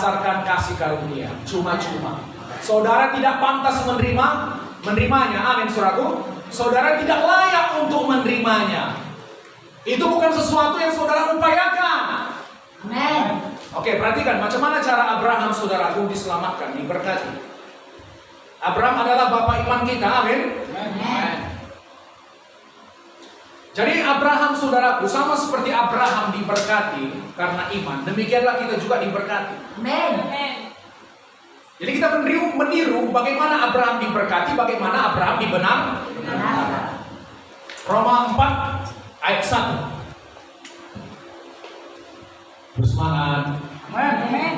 berdasarkan kasih karunia, cuma-cuma. Saudara tidak pantas menerimanya. Amin, saudaraku. Saudara tidak layak untuk menerimanya. Itu bukan sesuatu yang saudara upayakan. Amin. Oke, perhatikan macam mana cara Abraham, saudaraku, diselamatkan, diberkati. Abraham adalah bapak iman kita. Amin. Amin. Jadi Abraham, saudaraku, sama seperti Abraham diberkati karena iman, demikianlah kita juga diberkati. Amin. Jadi kita meniru bagaimana Abraham diberkati, bagaimana Abraham dibenarkan. Roma 4 ayat 1. Bersemangat. Amin.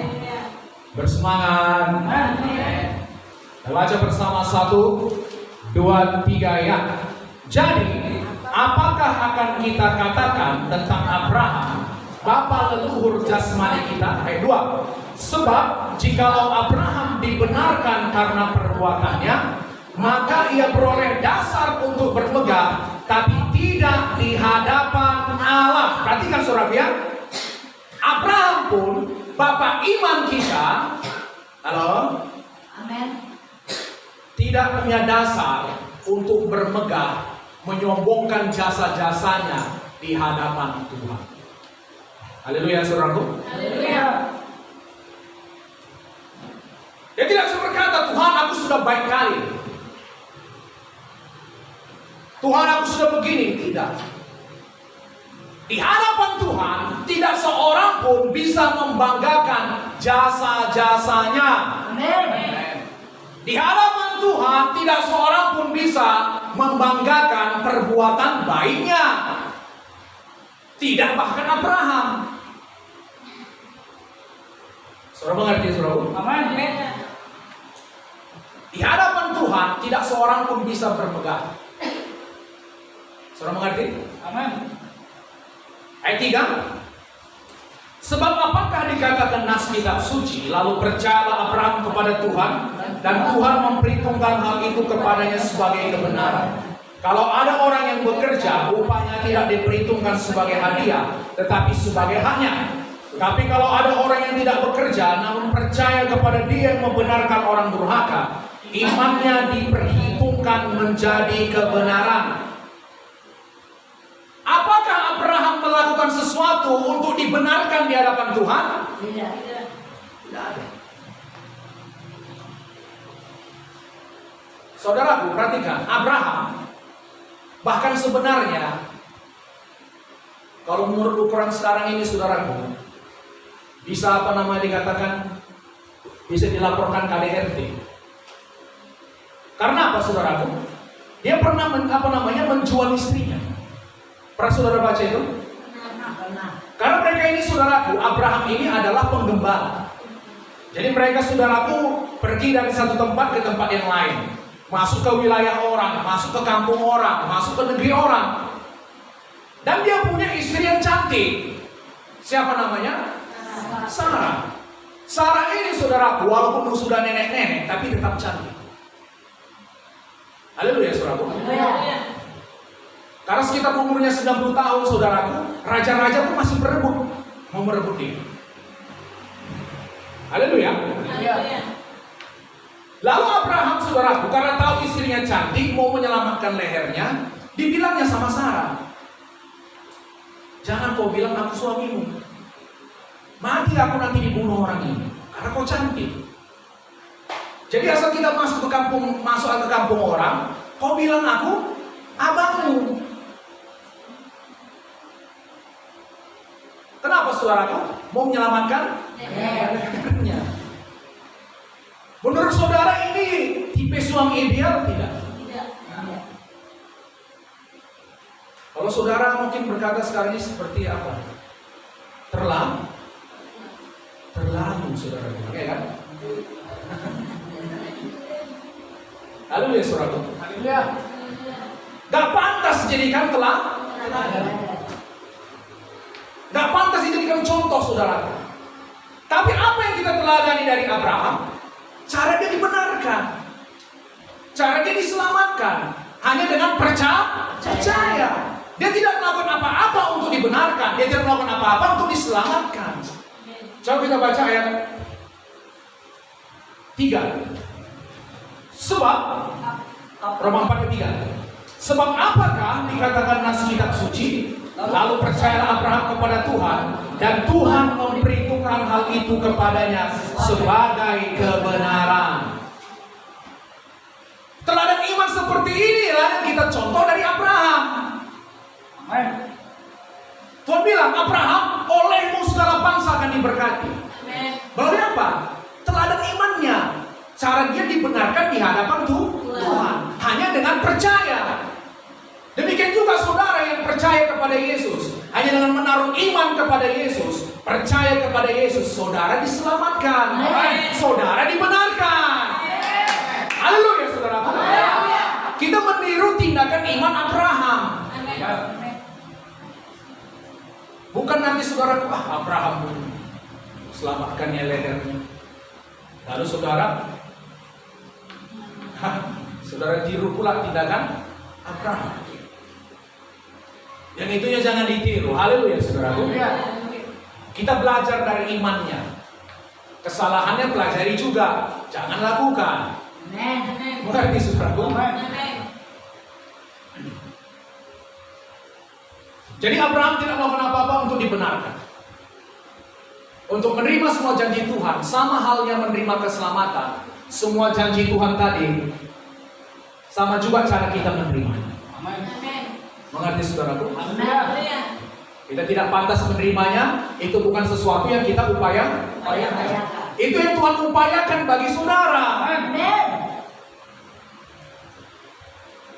Bersemangat. Amin. Kita baca bersama 1, 2, 3 ya. Jadi, apakah akan kita katakan tentang Abraham, bapa leluhur jasmani kita? Ayat 2. Sebab jikalau Abraham dibenarkan karena perbuatannya, maka ia beroleh dasar untuk bermegah, tapi tidak di hadapan Allah. Perhatikan saudara ya. Abraham pun bapak iman kita, halo, Amin. tidak punya dasar untuk bermegah, menyombongkan jasa-jasanya di hadapan Tuhan. Haleluya, saudaraku. Haleluya. Dia tidak bisa berkata, Tuhan aku sudah baik kali, Tuhan aku sudah begini. Tidak. Di hadapan Tuhan tidak seorang pun bisa membanggakan jasa-jasanya. Amin. Di hadapan Tuhan tidak seorang pun bisa membanggakan perbuatan baiknya. Tidak bahkan Abraham. Saudara mengerti, saudara? Amin. Di hadapan Tuhan tidak seorang pun bisa bermegah. Saudara mengerti? Amin. Ayat 3. Sebab apakah dikatakan nas kitab suci, lalu percayalah Abraham kepada Tuhan, dan Tuhan memperhitungkan hal itu kepadanya sebagai kebenaran. Kalau ada orang yang bekerja, upahnya tidak diperhitungkan sebagai hadiah, tetapi sebagai haknya. Tapi kalau ada orang yang tidak bekerja, namun percaya kepada Dia yang membenarkan orang durhaka, imannya diperhitungkan menjadi kebenaran. Apakah Abraham melakukan sesuatu untuk dibenarkan di hadapan Tuhan? Tidak. Tidak ada. Saudaraku, perhatikan, Abraham bahkan sebenarnya, kalau menurut ukuran sekarang ini, saudaraku, bisa dikatakan, bisa dilaporkan KDRT. Karena apa, saudaraku? Dia pernah menjual istrinya. Pernah saudara baca itu? Karena mereka ini, saudaraku, Abraham ini adalah penggembala. Jadi mereka, saudaraku, pergi dari satu tempat ke tempat yang lain, masuk ke wilayah orang, masuk ke kampung orang, masuk ke negeri orang. Dan dia punya istri yang cantik. Siapa namanya? Sarah. Sarah ini, saudaraku, walaupun sudah nenek-nenek, tapi tetap cantik. Haleluya, saudaraku. Karena sekitar umurnya 90 tahun, saudaraku, raja-raja pun masih mau merebut dia. Haleluya. Lalu Abraham, saudaraku, karena tahu istrinya cantik, mau menyelamatkan lehernya, dibilangnya sama Sarah, jangan kau bilang aku suamimu, mati aku nanti dibunuh orang ini, karena kau cantik. Jadi asal kita masuk ke kampung orang, kau bilang aku abangmu. Kenapa, saudaraku? Mau menyelamatkan lehernya. Menurut saudara ini tipe suami ideal tidak? Kalau saudara mungkin berkata sekarang ini seperti apa? Terlalu saudara, oke kan? Haleluya, saudara. Haleluya. Gak pantas dijadikan gak pantas dijadikan contoh, saudara. Tapi apa yang kita teladani dari Abraham? Cara dia dibenarkan, cara dia diselamatkan hanya dengan percaya. Dia tidak melakukan apa-apa untuk dibenarkan, dia tidak melakukan apa-apa untuk diselamatkan. Coba kita baca ayat 3. Sebab Roma 4 ayat 3. Sebab apakah dikatakan nas kitab suci? Lalu percayalah Abraham kepada Tuhan, dan Tuhan memperhitungkan hal itu kepadanya sebagai kebenaran. Teladan iman seperti inilah yang kita contoh dari Abraham. Amen. Tuhan bilang, Abraham, olehmu segala bangsa akan diberkati. Melalui apa? Teladan imannya. Cara dia dibenarkan di hadapan Tuhan. Hanya dengan percaya. Demikian juga saudara yang percaya kepada Yesus. Hanya dengan menaruh iman kepada Yesus, percaya kepada Yesus, saudara diselamatkan. Saudara dibenarkan. Haleluya saudara. Kita meniru tindakan iman Abraham. Bukan nanti saudara, Abraham selamatkan ya lehernya. Lalu saudara tiru pula tindakan Abraham. Yang itunya jangan ditiru. Haleluya saudaraku. Kita belajar dari imannya. Kesalahannya pelajari juga, jangan lakukan. Mengerti saudaraku? Jadi Abraham tidak melakukan apa-apa untuk dibenarkan. Untuk menerima semua janji Tuhan, sama halnya menerima keselamatan. Semua janji Tuhan tadi, sama juga cara kita menerimanya. Mengerti saudaraku? Kita tidak pantas menerimanya. Itu bukan sesuatu yang kita upayakan. Itu yang Tuhan upayakan bagi saudara.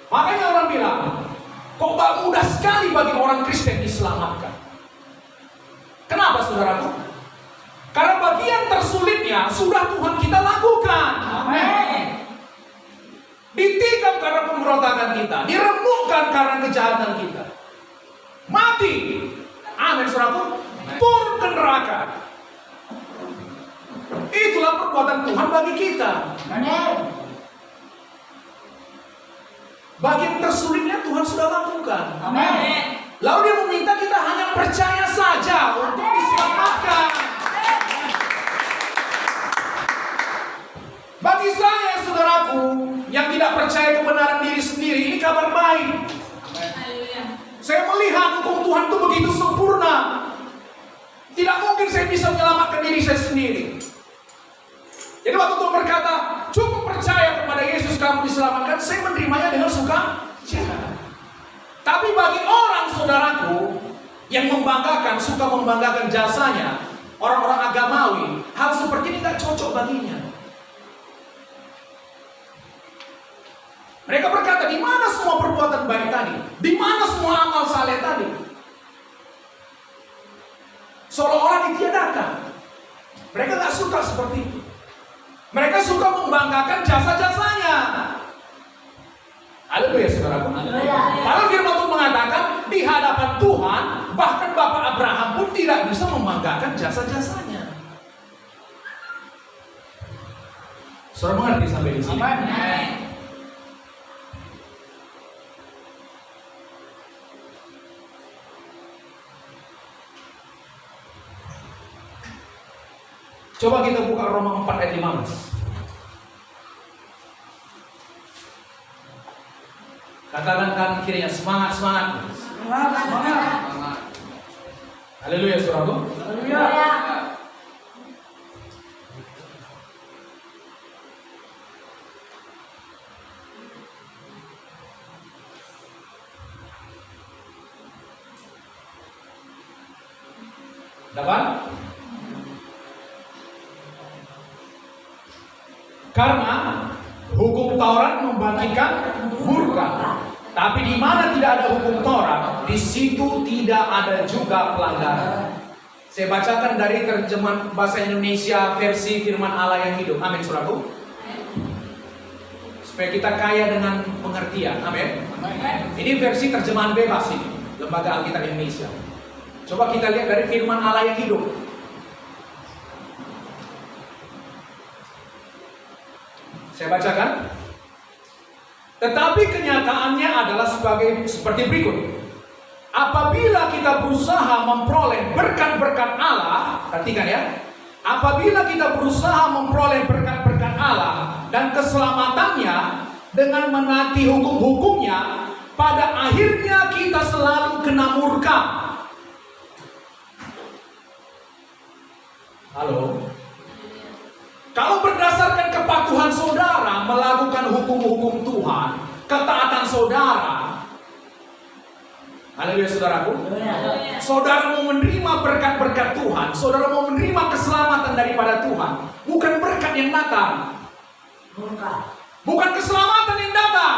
Makanya orang bilang, kok gak mudah sekali bagi orang Kristen diselamatkan. Kenapa saudaraku? Karena bagian tersulitnya sudah Tuhan kita lakukan. Ditikam karena pemberontakan kita, diremukkan karena kejahatan kita, mati. Amin saudaraku. Turun ke neraka. Itulah perbuatan Tuhan bagi kita. Bagian tersulitnya Tuhan sudah lakukan. Lalu dia meminta kita hanya percaya saja untuk diselamatkan. Bagi saya saudaraku yang tidak percaya kebenaran diri sendiri, ini kabar baik. Saya melihat hukum Tuhan itu begitu sempurna. Tidak mungkin saya bisa menyelamatkan diri saya sendiri. Jadi waktu Tuhan berkata, cukup percaya kepada Yesus kamu diselamatkan, saya menerimanya dengan sukacita. Tapi bagi orang saudaraku yang membanggakan, suka membanggakan jasanya, orang-orang agamawi, hal seperti ini tidak cocok baginya. Mereka berkata, di mana semua perbuatan baik tadi? Di mana semua amal saleh tadi? Seolah-olah ditiadakan. Mereka gak suka seperti itu. Mereka suka membanggakan jasa-jasanya. Haleluya saudaraku. Padahal firman Tuhan mengatakan, di hadapan Tuhan, bahkan Bapak Abraham pun tidak bisa membanggakan jasa-jasanya. Saudara mengerti sampai di sini? Coba kita buka Roma 4 ayat 15. Katakan kanan kirinya, semangat, semangat. Haleluya saudaraku. Dapat? Karena hukum Taurat membangkitkan murka, tapi di mana tidak ada hukum Taurat, di situ tidak ada juga pelanggaran. Saya bacakan dari terjemahan bahasa Indonesia versi Firman Allah yang hidup. Amin, saudaraku. Supaya kita kaya dengan pengertian. Amin. Ini versi terjemahan bebas ini, Lembaga Alkitab Indonesia. Coba kita lihat dari Firman Allah yang hidup. Saya bacakan. Tetapi kenyataannya adalah seperti berikut. Apabila kita berusaha memperoleh berkat-berkat Allah, perhatikan ya. Apabila kita berusaha memperoleh berkat-berkat Allah dan keselamatannya dengan menaati hukum-hukumnya, pada akhirnya kita selalu kena murka. Halo? Kalau berdasarkan kepatuhan saudara melakukan hukum-hukum Tuhan, ketaatan saudara, haleluya saudaraku, saudara mau menerima berkat-berkat Tuhan, saudara mau menerima keselamatan daripada Tuhan, bukan berkat yang datang, bukan keselamatan yang datang.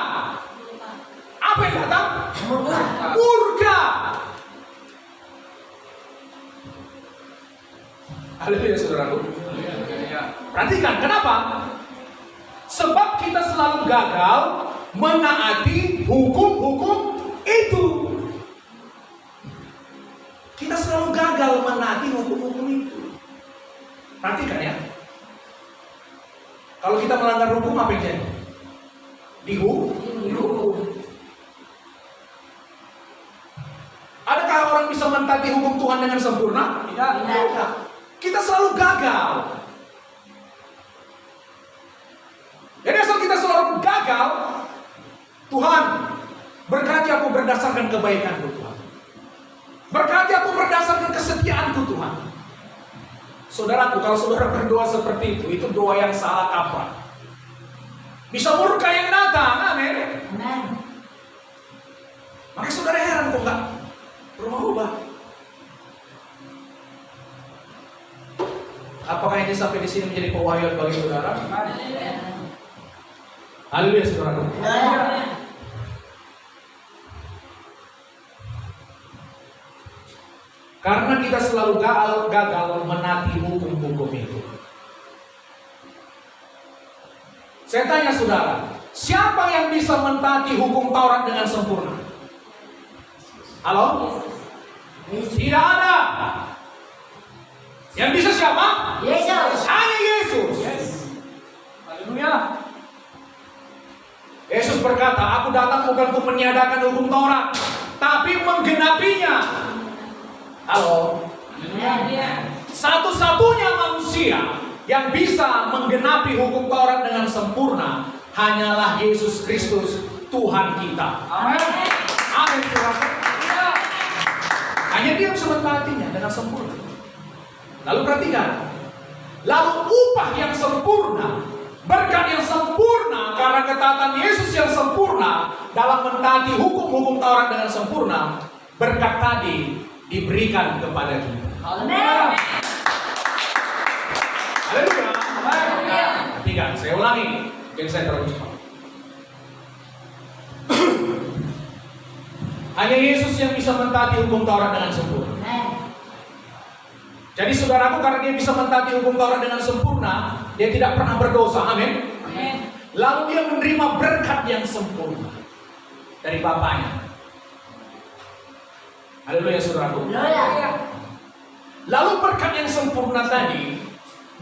Apa yang datang? Murka. Haleluya saudaraku. Perhatikan, kenapa? Sebab kita selalu gagal menaati hukum-hukum itu. Kita selalu gagal menaati hukum-hukum itu. Perhatikan ya. Kalau kita melanggar hukum, apa yang jadi? Dihukum. Adakah orang bisa mentaati hukum Tuhan dengan sempurna? Tidak. Kita selalu gagal. Jadi asal kita selalu gagal, Tuhan berkati aku berdasarkan kebaikanku Tuhan. Berkati aku berdasarkan kesetiaanku Tuhan. Saudaraku, kalau saudara berdoa seperti itu doa yang salah kaprah. Bisa murka yang datang, amin. Makanya saudara heran kok enggak berubah. Apakah ini sampai di sini menjadi pewahyuan bagi saudara? Haleluya saudara. Karena kita selalu gagal menaati hukum-hukum itu. Saya tanya saudara, siapa yang bisa mentaati hukum Taurat dengan sempurna? Halo? Tidak ada. Yang bisa siapa? Yesus. Hanya Yesus. Haleluya. Yesus berkata, aku datang bukan untuk meniadakan hukum Taurat, tapi menggenapinya. Halo. Satu-satunya manusia yang bisa menggenapi hukum Taurat dengan sempurna hanyalah Yesus Kristus, Tuhan kita. Amin. Amin. Hanya Dia bisa mentaatinya dengan sempurna. Lalu perhatikan, lalu upah yang sempurna, berkat yang sempurna karena ketaatan Yesus yang sempurna dalam mentaati hukum-hukum Taurat dengan sempurna, berkat tadi diberikan kepada kita. Amin. Haleluya. Perhatikan, saya ulangi, mungkin saya terlalu cepat. Hanya Yesus yang bisa mentaati hukum Taurat dengan sempurna. Jadi saudaraku, karena Dia bisa mentaati hukum Taurat dengan sempurna, Dia tidak pernah berdosa. Amin. Lalu Dia menerima berkat yang sempurna dari Bapaknya. Haleluya saudaraku. Lalu berkat yang sempurna tadi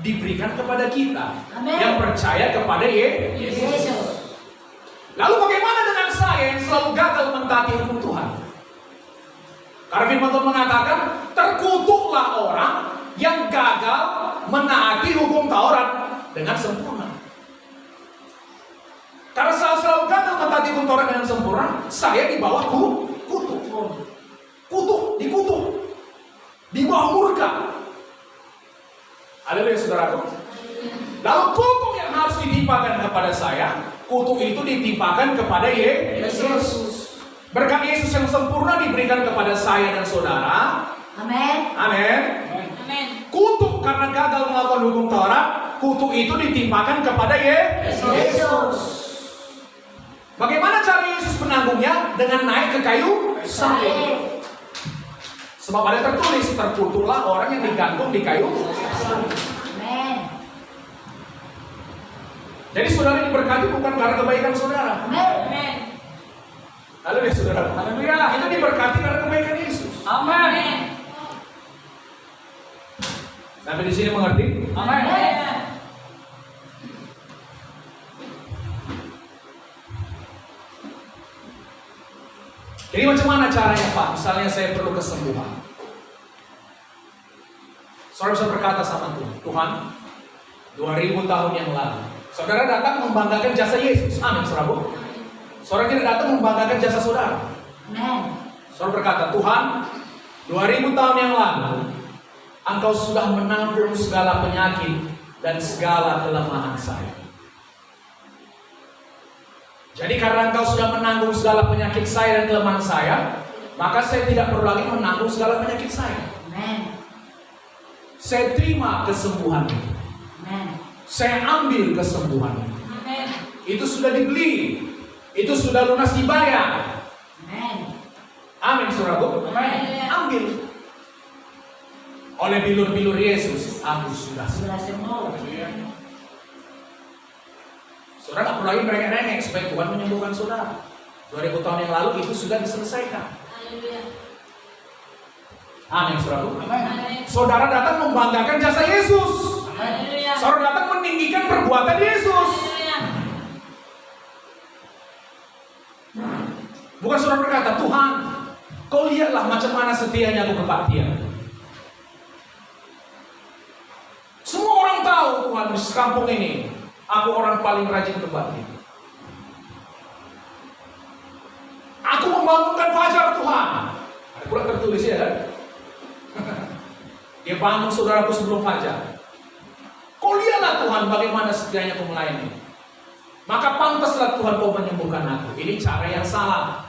diberikan kepada kita. Amin. Yang percaya kepada Yesus. Lalu bagaimana dengan saya yang selalu gagal mentaati hukum Tuhan? Karena firman Tuhan mengatakan, terkutuklah orang yang gagal menaati hukum Taurat dengan sempurna. Karena saya selalu gagal mentaati hukum Taurat dengan sempurna, saya di bawah kutuk. Dikutuk. Di bawah murka. Haleluya saudaraku. Lalu kutuk yang harus ditimpakan kepada saya, kutuk itu ditimpakan kepada Yesus. Berkat Yesus yang sempurna diberikan kepada saya dan saudara. Amin. Kutuk karena gagal melakukan hukum Taurat, kutuk itu ditimpakan kepada Yesus. Bagaimana cara Yesus menanggungnya? Dengan naik ke kayu salib. Sebab ada tertulis, terkutuklah orang yang digantung di kayu salib. Jadi saudara diberkati bukan karena kebaikan saudara. Haleluya saudara. Haleluya. Itu diberkati karena kebaikan Yesus. Amin. Sampai di sini mengerti? Amin. Jadi macam mana caranya Pak? Misalnya saya perlu kesembuhan. Saudara bisa berkata sama Tuhan, 2000 tahun yang lalu Saudara datang membanggakan jasa Yesus. Amin, saudara. Saudara tidak datang membanggakan jasa saudara. Amen. Saudara berkata, Tuhan, 2000 tahun yang lalu, Engkau sudah menanggung segala penyakit dan segala kelemahan saya. Jadi karena Engkau sudah menanggung segala penyakit saya dan kelemahan saya, maka saya tidak perlu lagi menanggung segala penyakit saya. Amen. Saya terima kesembuhan. Amen. Saya ambil kesembuhan. Amen. Itu sudah dibeli. Itu sudah lunas dibayar. Amen. Amin, saudaraku. Amen. Ambil. Oleh bilur-bilur Yesus, aku sudah sembuh. Sudah sembuh. Saudara tak perlu lagi merengek-rengek supaya Tuhan menyembuhkan saudara. 2000 tahun yang lalu itu sudah diselesaikan. Amin, saudaraku. Saudara datang membanggakan jasa Yesus. Saudara datang meninggikan perbuatan Yesus. Bukan saudara berkata, Tuhan, Kau lihatlah macam mana setianya aku kepada Dia. Semua orang tahu Tuhan di kampung ini, aku orang paling rajin kepada Dia. Aku membangunkan fajar Tuhan. Ada pula tertulis ya kan? Dia bangun saudaraku sebelum fajar. Kau lihatlah Tuhan bagaimana setianya aku melayani. Maka pantaslah Tuhan Kau menyembuhkan aku. Ini cara yang salah.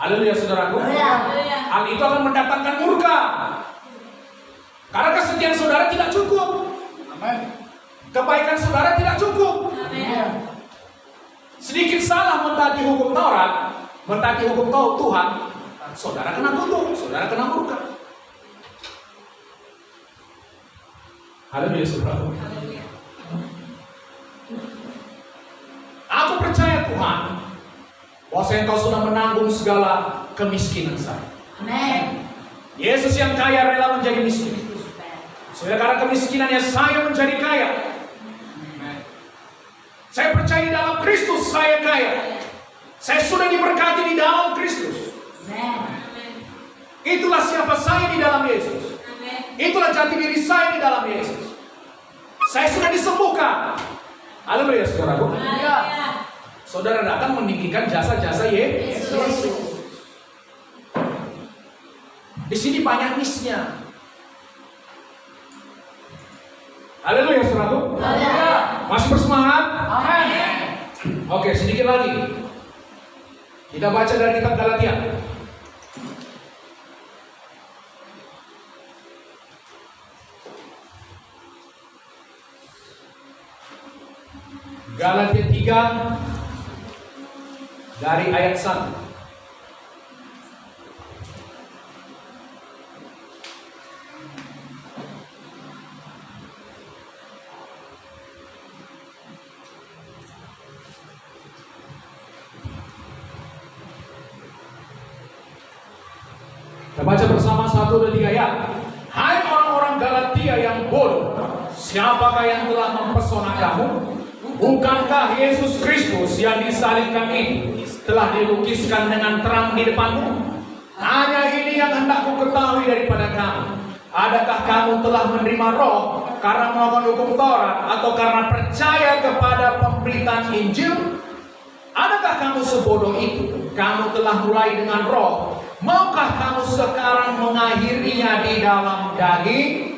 Haleluya saudaraku. Hal itu akan mendatangkan murka. Karena kesetiaan saudara tidak cukup. Kebaikan saudara tidak cukup. Sedikit salah mentaati hukum Taurat, mentaati hukum Tuhan, saudara kena kutuk, saudara kena murka. Haleluya saudaraku. Aku percaya Tuhan, bahwa Engkau sudah menanggung segala kemiskinan saya. Amen. Yesus yang kaya rela menjadi miskin. Sehingga karena kemiskinannya saya menjadi kaya. Saya percaya di dalam Kristus saya kaya. Saya sudah diberkati di dalam Kristus. Itulah siapa saya di dalam Yesus. Itulah jati diri saya di dalam Yesus. Saya sudah disembuhkan. Haleluya saudaraku. Saudara datang meninggikan jasa-jasa Yesus. Di sini banyak misnya. Haleluya saudaraku. Masih bersemangat? Amin. Oke, sedikit lagi. Kita baca dari kitab Galatia. Galatia 3 dari ayat 1. Kita baca bersama 1 dan 3 ayat. Hai orang-orang Galatia yang bodoh, siapakah yang telah mempesona kamu? Bukankah Yesus Kristus yang disalibkan ini telah dilukiskan dengan terang di depanmu? Hanya ini yang hendak ku ketahui daripada kamu. Adakah kamu telah menerima Roh karena melakukan hukum Taurat atau karena percaya kepada pemberitaan Injil? Adakah kamu sebodoh itu? Kamu telah mulai dengan Roh. Maukah kamu sekarang mengakhirinya di dalam daging?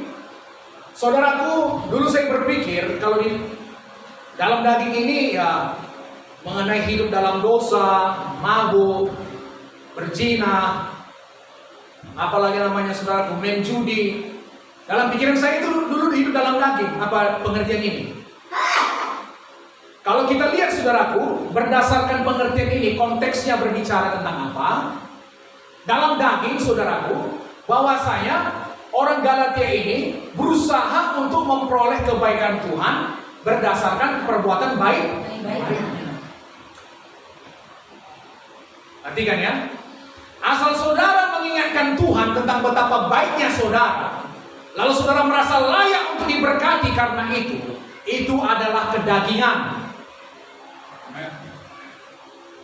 Saudaraku, dulu saya berpikir kalau di dalam daging ini ya mengenai hidup dalam dosa, mabuk, berzina, apalagi namanya saudaraku, main judi. Dalam pikiran saya itu dulu hidup dalam daging. Apa pengertian ini? Kalau kita lihat saudaraku, berdasarkan pengertian ini, konteksnya berbicara tentang apa? Dalam daging saudaraku, bahwasanya orang Galatia ini berusaha untuk memperoleh kebaikan Tuhan berdasarkan perbuatan baik. Perhatikan ya. Asal saudara mengingatkan Tuhan tentang betapa baiknya saudara, lalu saudara merasa layak untuk diberkati karena itu adalah kedagingan.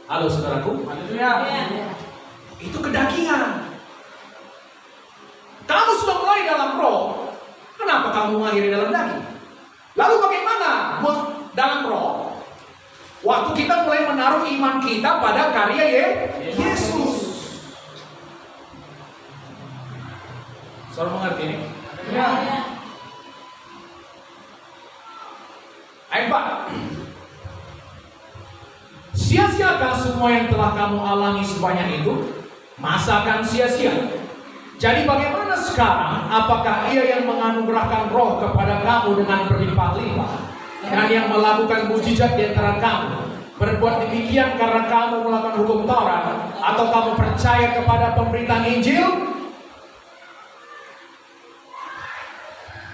Halo saudaraku. Itu kedagingan. Kamu sudah mulai dalam Roh, kenapa kamu mengakhiri dalam daging? Lalu bagaimana roh waktu kita mulai menaruh iman kita pada karya Yesus. Saudara mengerti ini? Ya. Ayat 4. Sia-siakah semua yang telah kamu alami sebanyak itu? Masa akan sia-sia? Jadi bagaimana sekarang? Apakah Ia yang menganugerahkan roh kepada kamu dengan berlimpah-limpah dan yang melakukan mujizat di antara kamu berbuat demikian karena kamu melakukan hukum Taurat atau kamu percaya kepada pemberitaan Injil?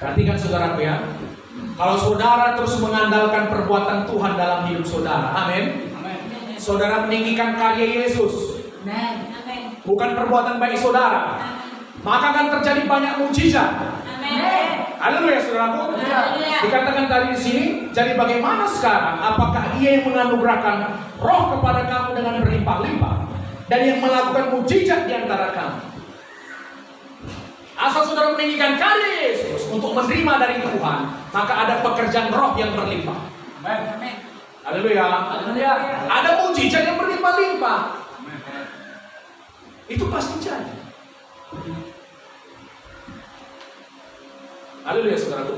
Perhatikan saudaraku ya. Kalau saudara terus mengandalkan perbuatan Tuhan dalam hidup saudara, amin. Saudara meninggikan karya Yesus, Amin. bukan perbuatan baik saudara, maka akan terjadi banyak mujizat. Amin. Haleluya saudaraku. Dikatakan tadi di sini, jadi bagaimana sekarang? Apakah Ia yang menganugerahkan roh kepada kamu dengan berlimpah-limpah dan yang melakukan mujizat di antara kamu? Asal saudara meninggikan karya Yesus untuk menerima dari Tuhan, maka ada pekerjaan roh yang berlimpah. Amin. Haleluya. Ada mujizat yang berlimpah-limpah. Itu pasti jadi. Haleluya saudaraku.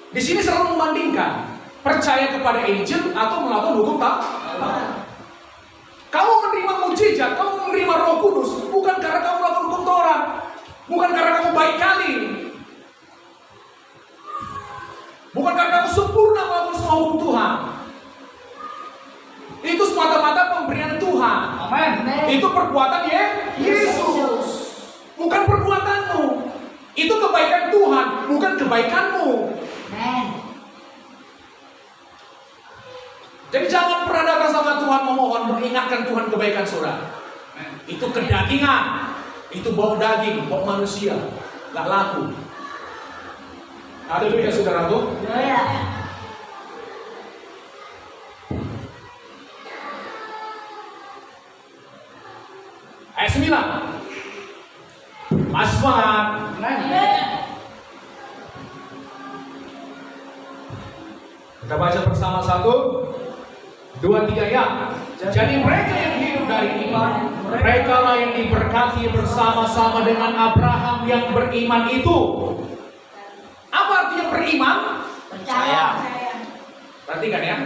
Di sini selalu membandingkan percaya kepada Injil atau melakukan hukum Taurat. Kamu menerima mujizat, kamu menerima Roh Kudus bukan karena kamu melakukan hukum Taurat, bukan karena kamu baik kali, bukan karena kamu sempurna melakukan semua hukum Tuhan. Itu semata-mata pemberian Tuhan. Amin. Itu perbuatan Yesus, bukan perbuatanmu. Itu kebaikan Tuhan, bukan kebaikanmu. Amin. Jadi jangan pernah datang sama Tuhan memohon mengingatkan Tuhan kebaikan saudara. Itu kedagingan, itu bau daging, bau manusia, nggak laku. Haleluya saudaraku. Ya. Ayat 9. Mas semangat. Kita baca bersama 1, 2, 3 ya. Jadi mereka yang hidup dari iman, mereka lah yang diberkati bersama-sama dengan Abraham yang beriman itu. Apa artinya beriman? Percaya. Perhatikan ya.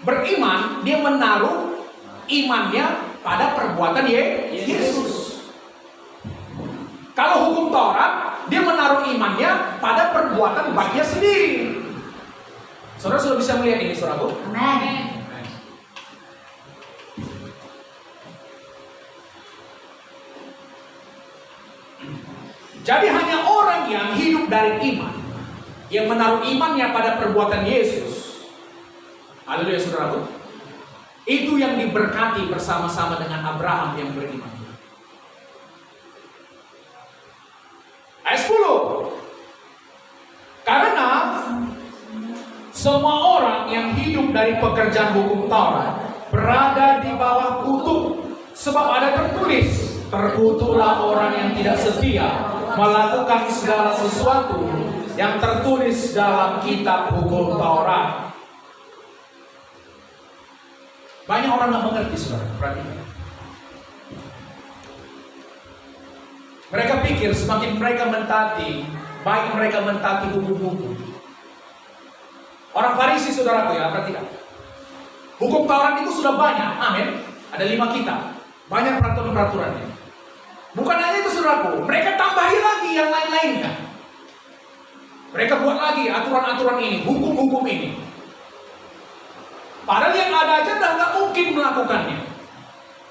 Beriman, dia menaruh imannya pada perbuatan Yesus. Kalau hukum Taurat, dia menaruh imannya pada perbuatan baiknya sendiri. Saudara sudah bisa melihat ini, saudaraku? Amin. Jadi hanya orang yang hidup dari iman, yang menaruh imannya pada perbuatan Yesus. Haleluya saudaraku. Itu yang diberkati bersama-sama dengan Abraham yang beriman. Ayat 10. Karena semua orang yang hidup dari pekerjaan hukum Taurat berada di bawah kutuk. Sebab ada tertulis, terkutuklah orang yang tidak setia melakukan segala sesuatu yang tertulis dalam kitab hukum Taurat. Banyak orang nggak mengerti, saudara. Perhatikan. Mereka pikir semakin mereka mentaati, baik mereka mentaati hukum-hukum. Orang Farisi, saudaraku ya, perhatikan. Hukum Taurat itu sudah banyak, amin. Ada 5 kitab, banyak peraturan-peraturannya. Bukan hanya itu, saudaraku, mereka tambahi lagi yang lain-lainnya. Mereka buat lagi aturan-aturan ini, hukum-hukum ini. Padahal yang ada aja udah nggak mungkin melakukannya.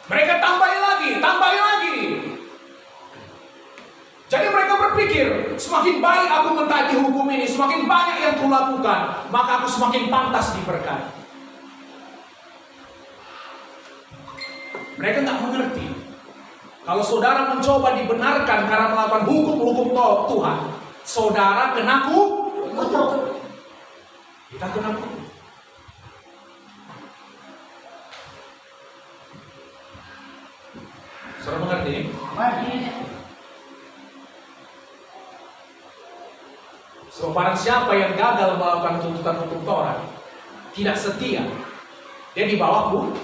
Mereka tambahi lagi, tambahi lagi. Jadi mereka berpikir, semakin baik aku mentaati hukum ini, semakin banyak yang kulakukan, maka aku semakin pantas diberkati. Mereka nggak mengerti. Kalau saudara mencoba dibenarkan karena melakukan hukum-hukum Tuhan, saudara kena kutuk. Kita kena kutuk. Saudara mengerti? So, So barang siapa yang gagal melakukan tuntutan hukum Taurat, tidak setia, dia di bawah Kutuk.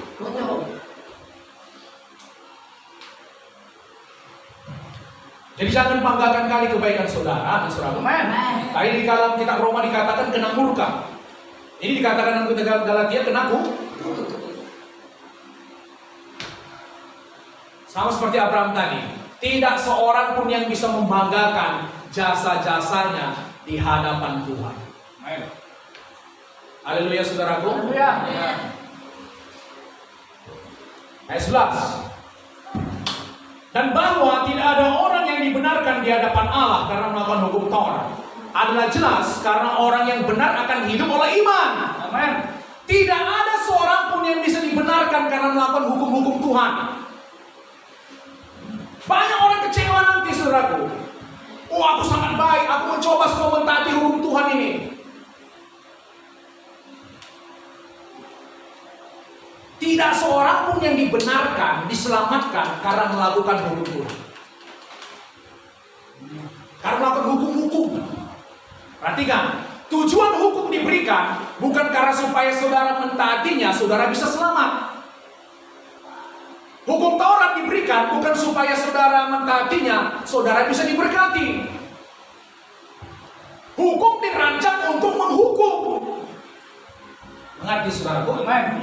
Jadi jangan banggakan kali kebaikan saudara dan saudara. Amen. Tadi di dalam kitab Roma dikatakan kena murka. Ini dikatakan dalam kitab Galatia kena sama seperti Abraham tadi. Tidak seorang pun yang bisa membanggakan jasa-jasanya di hadapan Tuhan. Haleluya saudaraku. Haleluya. Ayat 11. Dan bahwa tidak ada orang yang dibenarkan di hadapan Allah karena melakukan hukum Taurat adalah jelas karena orang yang benar akan hidup oleh iman. Amen. Tidak ada seorang pun yang bisa dibenarkan karena melakukan hukum-hukum Tuhan. Banyak orang kecewa nanti saudaraku. Oh, aku sangat baik, aku mencoba semua mentaati hukum Tuhan ini. Tidak seorang pun yang dibenarkan, diselamatkan karena melakukan hukum Tuhan. Karena melakukan hukum-hukum. Perhatikan, tujuan hukum diberikan bukan karena supaya saudara mentaatinya, saudara bisa selamat. Hukum Taurat diberikan bukan supaya saudara mentaatinya, saudara bisa diberkati. Hukum dirancang untuk menghukum. Mengerti saudaraku? Amen.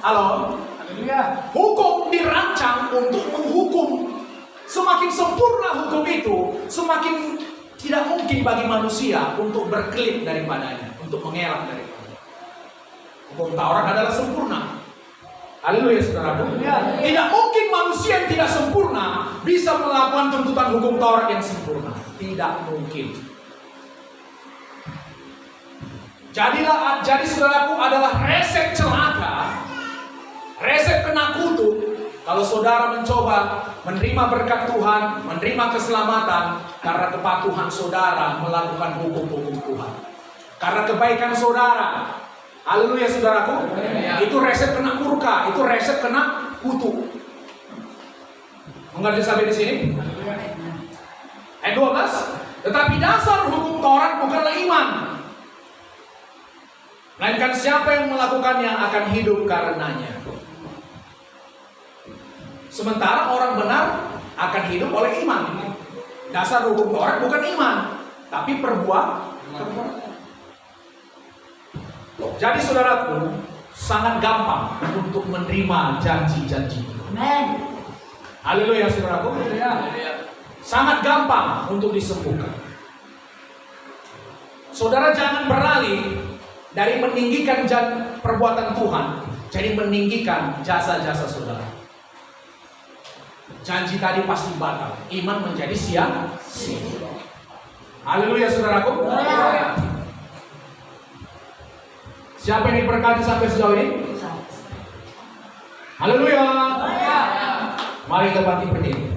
Halo? Haleluya. Hukum dirancang untuk menghukum. Semakin sempurna hukum itu, semakin tidak mungkin bagi manusia untuk berkelit daripadanya, untuk mengelak daripadanya. Hukum Taurat adalah sempurna. Haleluya saudaraku. Tidak mungkin manusia yang tidak sempurna bisa melakukan tuntutan hukum Taurat yang sempurna. Tidak mungkin. Jadi saudaraku adalah resep celaka, resep kena kutuk. Kalau saudara mencoba menerima berkat Tuhan, menerima keselamatan karena kepatuhan saudara melakukan hukum-hukum Tuhan, karena kebaikan saudara. Haleluya saudaraku. Itu resep kena murka, itu resep kena kutuk. Mengerti sampai di sini? Ayat 12. Tetapi dasar hukum Taurat bukanlah iman, melainkan siapa yang melakukannya akan hidup karenanya. Sementara orang benar akan hidup oleh iman. Dasar hukum Taurat bukan iman, tapi perbuatan. Jadi saudaraku, sangat gampang untuk menerima janji-janji. Amen. Haleluya saudaraku. Sangat gampang untuk disembuhkan. Saudara jangan beralih dari meninggikan perbuatan Tuhan, jadi meninggikan jasa-jasa saudara. Janji tadi pasti batal, iman menjadi sia-sia. Haleluya saudaraku. Siapa yang diberkati sampai sejauh ini? Haleluya. Mari kita bangkit berdiri.